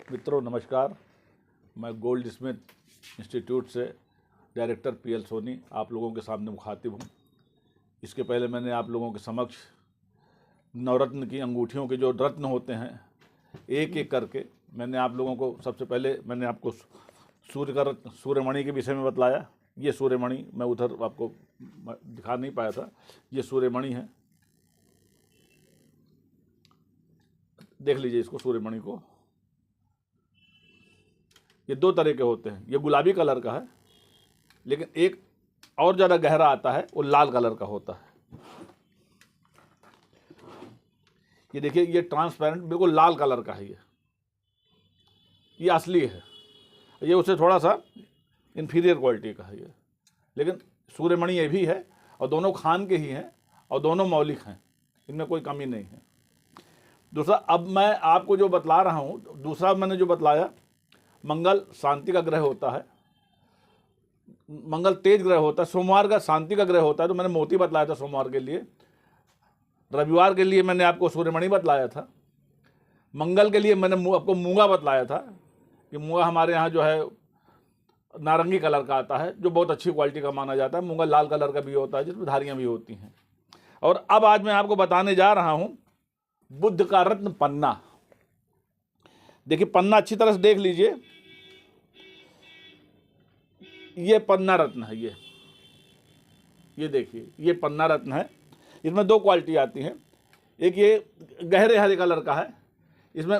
मित्रों नमस्कार। मैं गोल्ड स्मिथ इंस्टीट्यूट से डायरेक्टर पीएल सोनी आप लोगों के सामने मुखातिब हूँ। इसके पहले मैंने आप लोगों के समक्ष नवरत्न की अंगूठियों के जो रत्न होते हैं एक एक करके मैंने आप लोगों को सबसे पहले मैंने आपको सूर्यमणि के विषय में बतलाया। ये सूर्यमणि मैं उधर आपको दिखा नहीं पाया था, ये सूर्यमणि है, देख लीजिए इसको सूर्यमणि को। ये दो तरह के होते हैं, ये गुलाबी कलर का है, लेकिन एक और ज़्यादा गहरा आता है वो लाल कलर का होता है। ये देखिए ये ट्रांसपेरेंट बिल्कुल लाल कलर का है, ये असली है। ये उससे थोड़ा सा इन्फीरियर क्वालिटी का है ये, लेकिन सूर्यमणि ये भी है और दोनों खान के ही हैं और दोनों मौलिक हैं, इनमें कोई कमी नहीं है। दूसरा अब मैं आपको जो बतला रहा हूँ, दूसरा मैंने जो बतलाया, मंगल शांति का ग्रह होता है, मंगल तेज ग्रह होता है, सोमवार का शांति का ग्रह होता है, तो मैंने मोती बतलाया था सोमवार के लिए। रविवार के लिए मैंने आपको सूर्यमणि बतलाया था। मंगल के लिए मैंने आपको मूंगा बतलाया था कि मूंगा हमारे यहाँ जो है नारंगी कलर का आता है, जो बहुत अच्छी क्वालिटी का माना जाता है। मूंगा लाल कलर का भी होता है जिसमें धारियाँ भी होती हैं। और अब आज मैं आपको बताने जा रहा हूँ बुद्ध का रत्न पन्ना। देखिए पन्ना अच्छी तरह से देख लीजिए, ये पन्ना रत्न है। ये देखिए ये पन्ना रत्न है। इसमें दो क्वालिटी आती हैं, एक ये गहरे हरे कलर का है, इसमें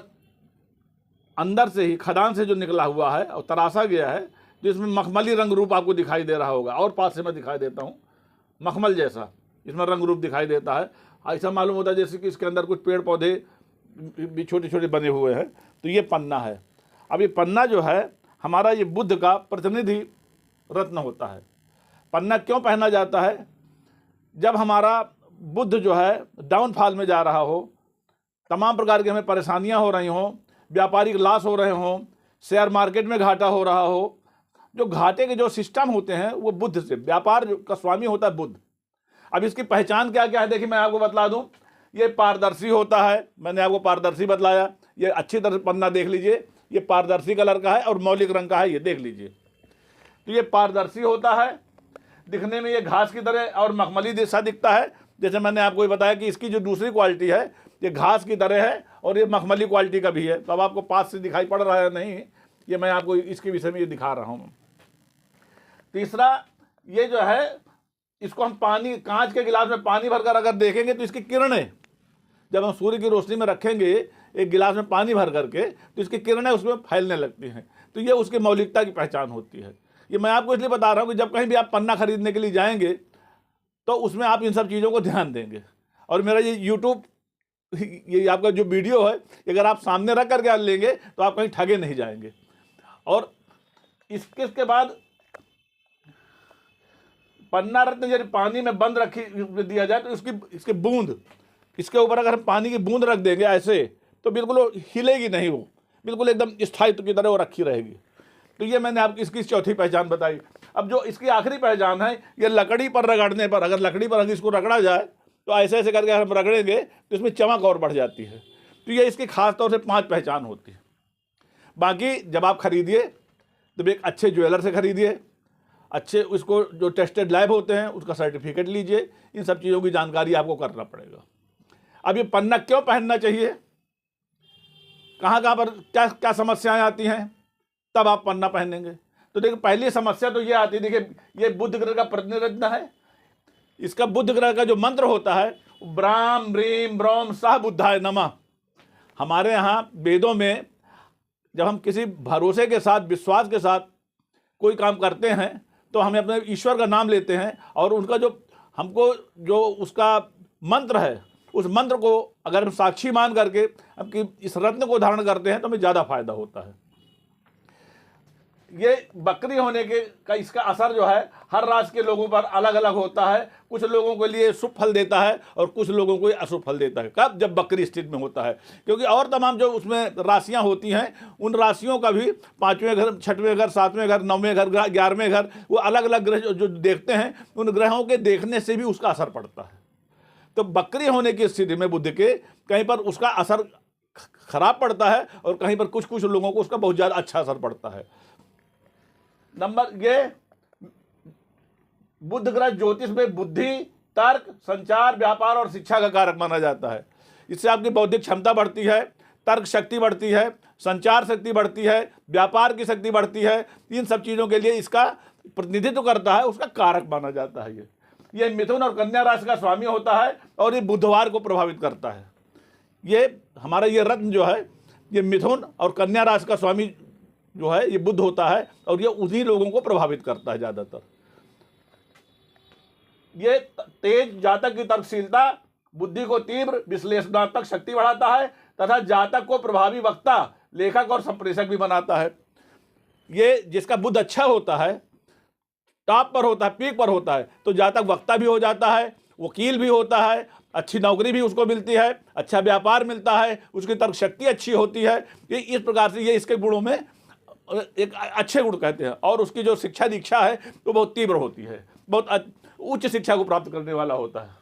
अंदर से ही खदान से जो निकला हुआ है और तराशा गया है, तो इसमें मखमली रंग रूप आपको दिखाई दे रहा होगा। और पास से मैं दिखाई देता हूँ, मखमल जैसा इसमें रंग रूप दिखाई देता है। ऐसा मालूम होता है जैसे कि इसके अंदर कुछ पेड़ पौधे भी छोटे छोटे बने हुए हैं। तो ये पन्ना है। अब ये पन्ना जो है हमारा ये बुद्ध का प्रतिनिधि रत्न होता है। पन्ना क्यों पहना जाता है? जब हमारा बुद्ध जो है डाउनफॉल में जा रहा हो, तमाम प्रकार की हमें परेशानियां हो रही हों, व्यापारिक लॉस हो रहे हों, शेयर मार्केट में घाटा हो रहा हो, जो घाटे के जो सिस्टम होते हैं वो बुद्ध से, व्यापार का स्वामी होता है बुद्ध। अब इसकी पहचान क्या क्या है देखिए मैं आपको बतला दूं। ये पारदर्शी होता है, मैंने आपको पारदर्शी बतलाया। ये अच्छी तरह पन्ना देख लीजिए, ये पारदर्शी कलर का है और मौलिक रंग का है, ये देख लीजिए। तो ये पारदर्शी होता है, दिखने में ये घास की तरह और मखमली जैसा दिखता है। जैसे मैंने आपको ये बताया कि इसकी जो दूसरी क्वालिटी है ये घास की तरह है और ये मखमली क्वालिटी का भी है। तो अब आपको पास से दिखाई पड़ रहा है नहीं, ये मैं आपको इसके विषय में ये दिखा रहा हूँ। तीसरा ये जो है, इसको हम पानी, कांच के गिलास में पानी भरकर अगर देखेंगे तो इसकी किरणें, जब हम सूर्य की रोशनी में रखेंगे एक गिलास में पानी भर करके, तो इसकी किरणें उसमें फैलने लगती हैं। तो ये उसकी मौलिकता की पहचान होती है। ये मैं आपको इसलिए बता रहा हूँ कि जब कहीं भी आप पन्ना खरीदने के लिए जाएंगे तो उसमें आप इन सब चीज़ों को ध्यान देंगे। और मेरा ये यूट्यूब, ये आपका जो वीडियो है, अगर आप सामने रख करके लेंगे तो आप कहीं ठगे नहीं जाएंगे। और इसके बाद पन्ना रत्न यदि पानी में बंद दिया जाए तो इसकी बूंद, इसके ऊपर अगर हम पानी की बूंद रख देंगे ऐसे, तो बिल्कुल हिलेगी नहीं, वो बिल्कुल एकदम स्थायित्व की तरह वो रखी रहेगी। तो ये मैंने आपकी इसकी चौथी पहचान बताई। अब जो इसकी आखिरी पहचान है, ये लकड़ी पर रगड़ने पर, अगर लकड़ी पर इसको रगड़ा जाए तो ऐसे ऐसे करके हम रगड़ेंगे तो इसमें चमक और बढ़ जाती है। तो ये इसकी खास तौर से 5 पहचान होती है। बाकी जब आप खरीदिए तो एक अच्छे ज्वेलर से खरीदिए, अच्छे उसको जो टेस्टेड लैब होते हैं उसका सर्टिफिकेट लीजिए। इन सब चीज़ों की जानकारी आपको करना पड़ेगा। अब ये पन्ना क्यों पहनना चाहिए, कहाँ कहाँ पर क्या क्या समस्याएं आती हैं, तब आप पन्ना पहनेंगे। तो देखिए पहली समस्या तो ये आती है, देखिए ये बुद्ध ग्रह का प्रतिनिधित्व है। इसका बुद्ध ग्रह का जो मंत्र होता है, ब्राम ब्रीम ब्रोम सह बुद्धाय नमः। हमारे यहाँ वेदों में जब हम किसी भरोसे के साथ, विश्वास के साथ कोई काम करते हैं तो हमें अपने ईश्वर का नाम लेते हैं और उनका जो हमको जो उसका मंत्र है, उस मंत्र को अगर हम साक्षी मान करके हम कि इस रत्न को धारण करते हैं तो हमें ज़्यादा फायदा होता है। ये बकरी होने के का इसका असर जो है हर राशि के लोगों पर अलग अलग होता है। कुछ लोगों के लिए शुभ फल देता है और कुछ लोगों को अशुभ फल देता है। कब? जब बकरी स्थिति में होता है, क्योंकि और तमाम जो उसमें राशियां होती हैं उन राशियों का भी 5वें घर, 6वें घर, 7वें घर, 9वें घर, 11वें घर, वो अलग अलग ग्रह जो देखते हैं, उन ग्रहों के देखने से भी उसका असर पड़ता है। तो बकरी होने की स्थिति में बुद्ध के कहीं पर उसका असर खराब पड़ता है और कहीं पर कुछ कुछ लोगों को उसका बहुत ज़्यादा अच्छा असर पड़ता है। नंबर ये बुध ग्रह ज्योतिष में बुद्धि, तर्क, संचार, व्यापार और शिक्षा का कारक माना जाता है। इससे आपकी बौद्धिक क्षमता बढ़ती है, तर्क शक्ति बढ़ती है, संचार शक्ति बढ़ती है, व्यापार की शक्ति बढ़ती है। इन सब चीज़ों के लिए इसका प्रतिनिधित्व करता है, उसका कारक माना जाता है। ये मिथुन और कन्या राशि का स्वामी होता है और ये बुधवार को प्रभावित करता है। ये हमारा ये रत्न जो है, ये मिथुन और कन्या राशि का स्वामी जो है ये बुध होता है और ये उन्हीं लोगों को प्रभावित करता है ज़्यादातर। ये तेज जातक की तर्कशीलता, बुद्धि को तीव्र विश्लेषणात्मक शक्ति बढ़ाता है तथा जातक को प्रभावी वक्ता, लेखक और संप्रेषक भी बनाता है। ये जिसका बुध अच्छा होता है, टॉप पर होता है, पीक पर होता है, तो जातक वक्ता भी हो जाता है, वकील भी होता है, अच्छी नौकरी भी उसको मिलती है, अच्छा व्यापार मिलता है, उसकी तर्क शक्ति अच्छी होती है। ये इस प्रकार से ये इसके गुणों में एक अच्छे गुण कहते हैं। और उसकी जो शिक्षा दीक्षा है तो बहुत तीव्र होती है, बहुत उच्च शिक्षा को प्राप्त करने वाला होता है।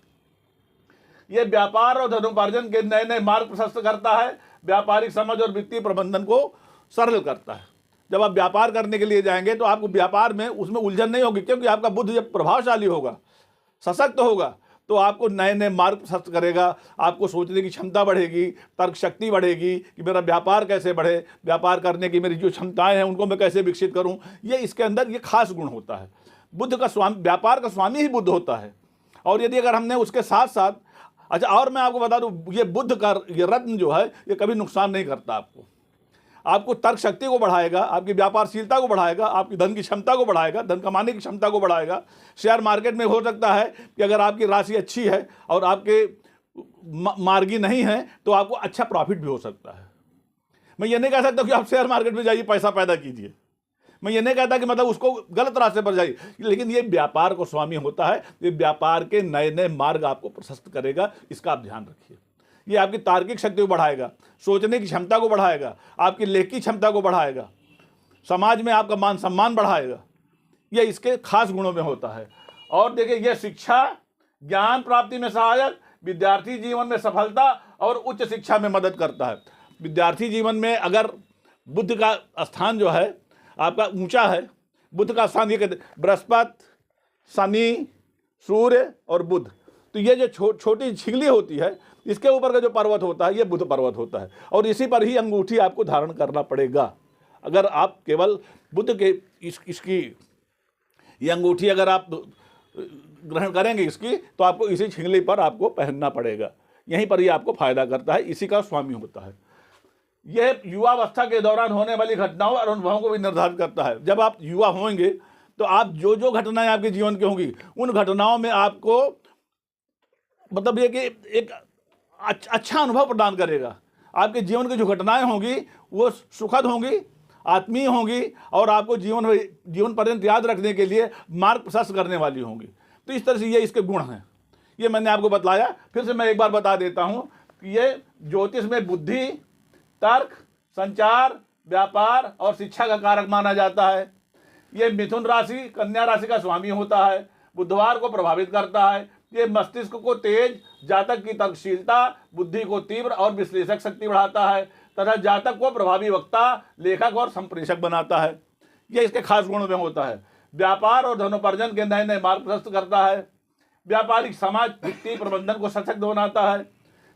ये व्यापार और धनोपार्जन के नए नए मार्ग प्रशस्त करता है, व्यापारिक समझ और वित्तीय प्रबंधन को सरल करता है। जब आप व्यापार करने के लिए जाएंगे तो आपको व्यापार में उसमें उलझन नहीं होगी, क्योंकि आपका बुद्ध जब प्रभावशाली होगा, सशक्त होगा, तो आपको नए नए मार्ग प्रशस्त करेगा, आपको सोचने की क्षमता बढ़ेगी, तर्क शक्ति बढ़ेगी कि मेरा व्यापार कैसे बढ़े, व्यापार करने की मेरी जो क्षमताएं हैं उनको मैं कैसे विकसित करूं। ये इसके अंदर ये खास गुण होता है। बुद्ध का स्वामी, व्यापार का स्वामी ही बुद्ध होता है। और यदि अगर हमने उसके साथ साथ, अच्छा और मैं आपको बता दूं, ये बुद्ध का ये रत्न जो है ये कभी नुकसान नहीं करता आपको तर्क शक्ति को बढ़ाएगा, आपकी व्यापारशीलता को बढ़ाएगा, आपकी धन की क्षमता को बढ़ाएगा, धन कमाने की क्षमता को बढ़ाएगा। शेयर मार्केट में हो सकता है कि अगर आपकी राशि अच्छी है और आपके मार्गी नहीं है तो आपको अच्छा प्रॉफिट भी हो सकता है। मैं ये नहीं कह सकता कि आप शेयर मार्केट में जाइए पैसा पैदा कीजिए, मैं ये नहीं कहता कि मतलब उसको गलत रास्ते पर जाइए, लेकिन ये व्यापार को स्वामी होता है, ये व्यापार के नए नए मार्ग आपको प्रशस्त करेगा, इसका आप ध्यान रखिए। ये आपकी तार्किक शक्ति को बढ़ाएगा, सोचने की क्षमता को बढ़ाएगा, आपकी लेख की क्षमता को बढ़ाएगा, समाज में आपका मान सम्मान बढ़ाएगा। ये इसके खास गुणों में होता है। और देखिए, यह शिक्षा ज्ञान प्राप्ति में सहायक, विद्यार्थी जीवन में सफलता और उच्च शिक्षा में मदद करता है। विद्यार्थी जीवन में अगर बुद्ध का स्थान जो है आपका ऊंचा है, बुद्ध का स्थान ये कहते बृहस्पति, शनि, सूर्य और बुध, तो ये जो छोटी झिगली होती है इसके ऊपर का जो पर्वत होता है ये बुध पर्वत होता है। और इसी पर ही अंगूठी आपको धारण करना पड़ेगा। अगर आप केवल बुद्ध के इसकी ये अंगूठी अगर आप ग्रहण करेंगे इसकी, तो आपको इसी झिगली पर आपको पहनना पड़ेगा। यहीं पर ही आपको फायदा करता है, इसी का स्वामी होता है। यह युवावस्था के दौरान होने वाली घटनाओं और अनुभवों को भी निर्धारित करता है। जब आप युवा होंगे तो आप जो जो घटनाएं आपके जीवन की होंगी उन घटनाओं में आपको मतलब ये कि एक अच्छा अनुभव प्रदान करेगा। आपके जीवन की जो घटनाएं होंगी वो सुखद होंगी, आत्मीय होंगी और आपको जीवन पर्यंत याद रखने के लिए मार्ग प्रशस्त करने वाली होंगी। तो इस तरह से ये इसके गुण हैं। ये मैंने आपको बतलाया, फिर से मैं एक बार बता देता हूँ कि ये ज्योतिष में बुद्धि, तर्क, संचार, व्यापार और शिक्षा का कारक माना जाता है। ये मिथुन राशि, कन्या राशि का स्वामी होता है, बुधवार को प्रभावित करता है। ये मस्तिष्क को तेज, जातक की तर्कशीलता, बुद्धि को तीव्र और विश्लेषक शक्ति बढ़ाता है तथा जातक को प्रभावी वक्ता, लेखक और संप्रेषक बनाता है। ये इसके खास गुणों में होता है। व्यापार और धनोपार्जन के नए नए मार्ग प्रशस्त करता है, व्यापारिक समाज वित्तीय प्रबंधन को सशक्त बनाता है।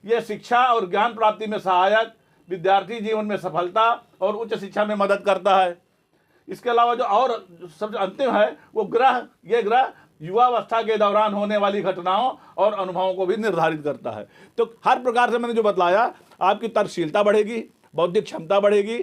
यह शिक्षा और ज्ञान प्राप्ति में सहायक, विद्यार्थी जीवन में सफलता और उच्च शिक्षा में मदद करता है। इसके अलावा जो और सबसे अंतिम है वो ग्रह, ये ग्रह युवावस्था के दौरान होने वाली घटनाओं और अनुभवों को भी निर्धारित करता है। तो हर प्रकार से मैंने जो बतलाया, आपकी तर्कशीलता बढ़ेगी, बौद्धिक क्षमता बढ़ेगी,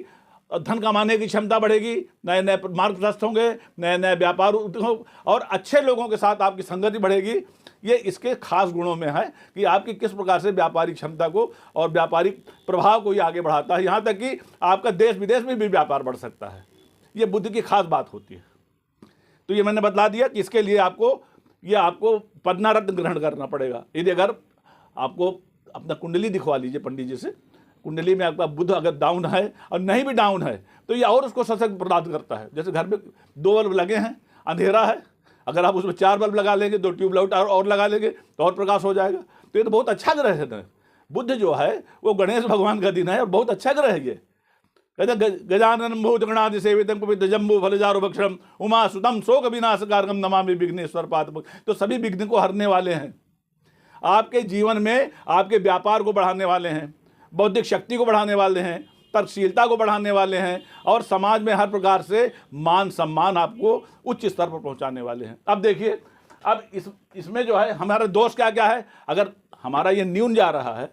धन कमाने की क्षमता बढ़ेगी, नए नए मार्ग प्रशस्त होंगे, नए नए व्यापार और अच्छे लोगों के साथ आपकी संगति बढ़ेगी। ये इसके खास गुणों में है कि आपकी किस प्रकार से व्यापारिक क्षमता को और व्यापारिक प्रभाव को ये आगे बढ़ाता है, यहाँ तक कि आपका देश विदेश में भी व्यापार बढ़ सकता है। ये बुद्ध की खास बात होती है। तो ये मैंने बतला दिया कि इसके लिए आपको पन्ना रत्न ग्रहण करना पड़ेगा। यदि अगर आपको अपना कुंडली दिखवा लीजिए पंडित जी से, कुंडली में आपका बुध अगर डाउन है और नहीं भी डाउन है तो ये और उसको सशक्त प्रदान करता है। जैसे घर में 2 बल्ब लगे हैं, अंधेरा है, अगर आप उसमें 4 बल्ब लगा लेंगे, 2 ट्यूबलाइट और लगा लेंगे तो और प्रकाश हो जाएगा। तो ये तो बहुत अच्छा ग्रह है। बुध जो है वो गणेश भगवान का दिन है और बहुत अच्छा ग्रह है ये। कहते गजानन भूत गणादि सेवितम पवित्र जम्बू फलजारो भक्षम उमा सुतम शोक विनाशकारकम नमामि विघ्नेश्वर पाद। तो सभी विघ्न को हरने वाले हैं, आपके जीवन में आपके व्यापार को बढ़ाने वाले हैं, बौद्धिक शक्ति को बढ़ाने वाले हैं, तर्कशीलता को बढ़ाने वाले हैं और समाज में हर प्रकार से मान सम्मान आपको उच्च स्तर पर पहुंचाने वाले हैं। अब देखिए, अब इसमें जो है हमारा दोष क्या क्या है। अगर हमारा ये न्यून जा रहा है,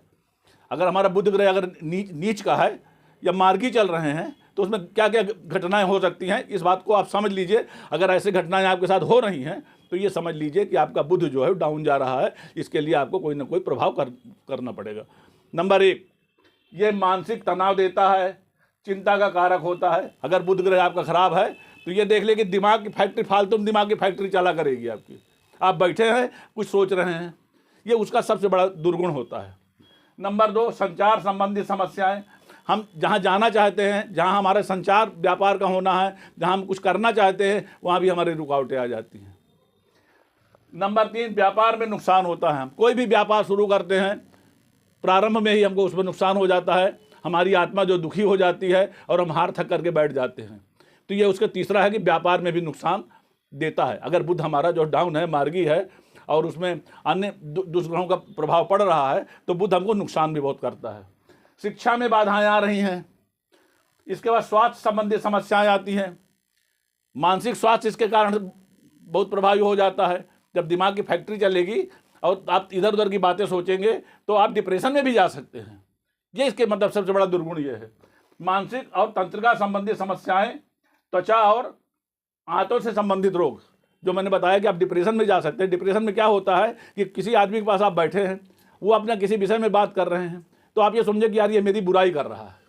अगर हमारा बुध ग्रह अगर नीच का है या मार्गी चल रहे हैं, तो उसमें क्या क्या घटनाएं हो सकती हैं, इस बात को आप समझ लीजिए। अगर ऐसी घटनाएं आपके साथ हो रही हैं तो ये समझ लीजिए कि आपका बुध जो है डाउन जा रहा है। इसके लिए आपको कोई ना कोई प्रभाव करना पड़ेगा। नंबर 1, ये मानसिक तनाव देता है, चिंता का कारक होता है। अगर बुध ग्रह आपका खराब है तो ये देख ले कि दिमाग की फैक्ट्री, फालतू दिमाग की फैक्ट्री चला करेगी आपकी। आप बैठे हैं कुछ सोच रहे हैं, ये उसका सबसे बड़ा दुर्गुण होता है। नंबर 2, संचार संबंधी समस्याएं। हम जहाँ जाना चाहते हैं, जहाँ हमारे संचार व्यापार का होना है, जहाँ हम कुछ करना चाहते हैं, वहाँ भी हमारी रुकावटें आ जाती हैं। नंबर 3, व्यापार में नुकसान होता है। हम कोई भी व्यापार शुरू करते हैं, प्रारंभ में ही हमको उसमें नुकसान हो जाता है, हमारी आत्मा जो दुखी हो जाती है और हम हार थक करके बैठ जाते हैं। तो ये उसका तीसरा है कि व्यापार में भी नुकसान देता है। अगर बुध हमारा जो डाउन है, मार्गी है और उसमें अन्य दुष्ग्रहों का प्रभाव पड़ रहा है, तो बुध हमको नुकसान भी बहुत करता है। शिक्षा में बाधाएं आ रही हैं। इसके बाद स्वास्थ्य संबंधी समस्याएं आती हैं। मानसिक स्वास्थ्य इसके कारण बहुत प्रभावी हो जाता है। जब दिमाग की फैक्ट्री चलेगी और आप इधर उधर की बातें सोचेंगे तो आप डिप्रेशन में भी जा सकते हैं। ये इसके मतलब सबसे बड़ा दुर्गुण ये है। मानसिक और तंत्रिका संबंधी समस्याएं, त्वचा और आंतों से संबंधित रोग, जो मैंने बताया कि आप डिप्रेशन में जा सकते हैं। डिप्रेशन में क्या होता है कि किसी आदमी के पास आप बैठे हैं, वो अपना किसी विषय में बात कर रहे हैं, तो आप ये समझे कि यार ये मेरी बुराई कर रहा है।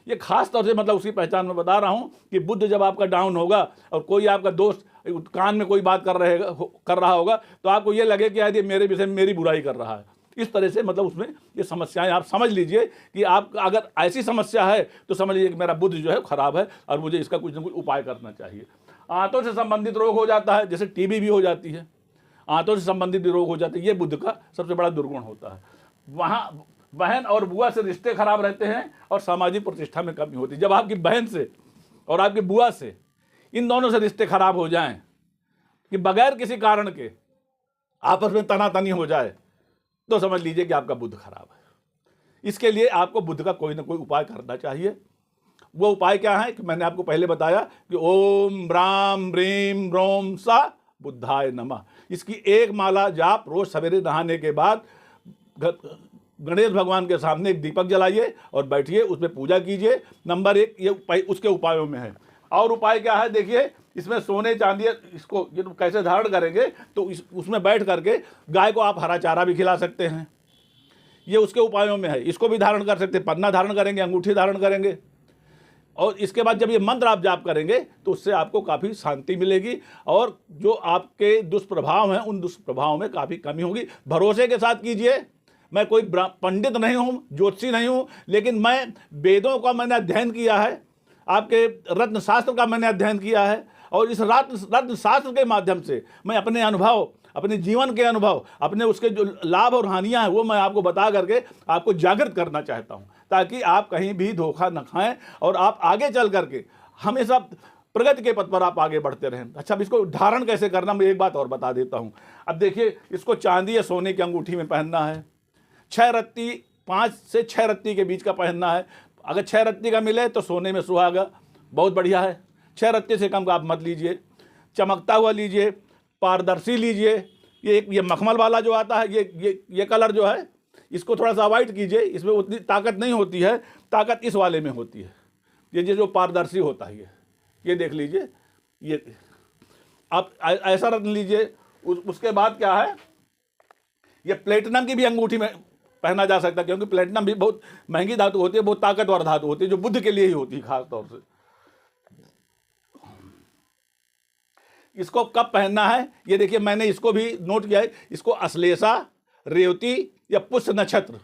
ये खास तौर से मतलब उसकी पहचान में बता रहा हूँ कि बुध जब आपका डाउन होगा और कोई आपका दोस्त कान में कोई बात कर रहा होगा, तो आपको ये लगे कि यार ये मेरे विषय में मेरी बुराई कर रहा है। इस तरह से मतलब उसमें ये समस्याएं आप समझ लीजिए कि आप अगर ऐसी समस्या है तो समझ लीजिए कि मेरा बुध जो है खराब है और मुझे इसका कुछ ना कुछ उपाय करना चाहिए। आंतों से संबंधित रोग हो जाता है, जैसे टीबी भी हो जाती है, आंतों से संबंधित रोग हो जाते हैं। ये बुध का सबसे बड़ा दुर्गुण होता है। वहाँ बहन और बुआ से रिश्ते खराब रहते हैं और सामाजिक प्रतिष्ठा में कमी होती है। जब आपकी बहन से और आपकी बुआ से, इन दोनों से रिश्ते खराब हो जाएं कि बगैर किसी कारण के आपस में तनातनी हो जाए, तो समझ लीजिए कि आपका बुध खराब है। इसके लिए आपको बुध का कोई ना कोई उपाय करना चाहिए। वो उपाय क्या है कि मैंने आपको पहले बताया कि ओम ब्राम ब्रीम ब्रोम सा बुद्धाय नमः। इसकी एक माला जाप रोज सवेरे नहाने के बाद गणेश भगवान के सामने एक दीपक जलाइए और बैठिए, उसमें पूजा कीजिए। नंबर 1 ये उसके उपायों में है। और उपाय क्या है, देखिए इसमें सोने चांदी, इसको ये कैसे धारण करेंगे, तो उसमें बैठ करके गाय को आप हरा चारा भी खिला सकते हैं। ये उसके उपायों में है। इसको भी धारण कर सकते हैं, पन्ना धारण करेंगे, अंगूठी धारण करेंगे। और इसके बाद जब ये मंत्र आप जाप करेंगे तो उससे आपको काफ़ी शांति मिलेगी और जो आपके दुष्प्रभाव हैं उन दुष्प्रभावों में काफ़ी कमी होगी। भरोसे के साथ कीजिए। मैं कोई पंडित नहीं हूँ, ज्योतिषी नहीं हूँ, लेकिन मैं वेदों का मैंने अध्ययन किया है, आपके रत्न शास्त्र का मैंने अध्ययन किया है और इस रत्न शास्त्र के माध्यम से मैं अपने अनुभव, अपने जीवन के अनुभव, अपने उसके जो लाभ और हानियां हैं वो मैं आपको बता करके आपको जागृत करना चाहता हूं, ताकि आप कहीं भी धोखा न खाएं और आप आगे चल करके हमेशा प्रगति के पथ पर आप आगे बढ़ते रहें। अच्छा, अब इसको धारण कैसे करना, मैं एक बात और बता देता हूं। अब देखिए, इसको चांदी या सोने की अंगूठी में पहनना है। 6 रत्ती, 5 से 6 रत्ती के बीच का पहनना है। अगर 6 रत्ती का मिले तो सोने में सुहागा, बहुत बढ़िया है। 6 रत्ती से कम का आप मत लीजिए। चमकता हुआ लीजिए, पारदर्शी लीजिए। ये मखमल वाला जो आता है, ये कलर जो है, इसको थोड़ा सा अवॉइड कीजिए। इसमें उतनी ताकत नहीं होती है, ताकत इस वाले में होती है। ये जो पारदर्शी होता है, ये देख लीजिए। ये आप ऐसा रत्न लीजिए। उसके बाद क्या है, ये प्लेटिनम की भी अंगूठी में पहना जा सकता है, क्योंकि प्लेटिनम भी बहुत महंगी धातु होती है, बहुत ताकतवर धातु होती है, जो बुद्ध के लिए ही होती है खास तौर से। इसको कब पहनना है, ये देखिए, मैंने इसको भी नोट किया है। इसको अश्लेषा, रेवती या पुष्य नक्षत्र,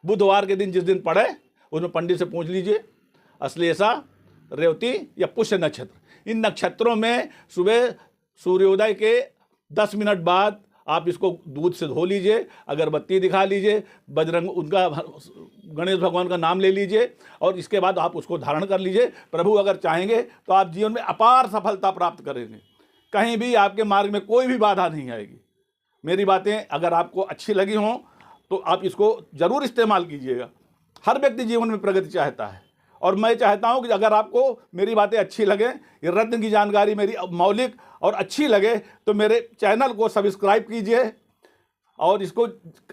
बुधवार के दिन जिस दिन पड़े उसमें पंडित से पूछ लीजिए। अश्लेषा, रेवती या पुष्य नक्षत्र, इन नक्षत्रों में सुबह सूर्योदय के 10 मिनट बाद आप इसको दूध से धो लीजिए, अगरबत्ती दिखा लीजिए, बजरंग उनका गणेश भगवान का नाम ले लीजिए और इसके बाद आप उसको धारण कर लीजिए। प्रभु अगर चाहेंगे तो आप जीवन में अपार सफलता प्राप्त करेंगे, कहीं भी आपके मार्ग में कोई भी बाधा नहीं आएगी। मेरी बातें अगर आपको अच्छी लगी हों तो आप इसको ज़रूर इस्तेमाल कीजिएगा। हर व्यक्ति जीवन में प्रगति चाहता है और मैं चाहता हूं कि अगर आपको मेरी बातें अच्छी लगे, ये रत्न की जानकारी मेरी मौलिक और अच्छी लगे, तो मेरे चैनल को सब्सक्राइब कीजिए और इसको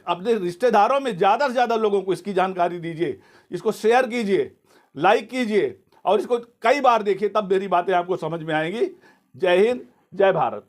अपने रिश्तेदारों में ज़्यादा से ज़्यादा लोगों को इसकी जानकारी दीजिए, इसको शेयर कीजिए, लाइक कीजिए और इसको कई बार देखिए, तब मेरी बातें आपको समझ में आएंगी। जय हिंद, जय भारत।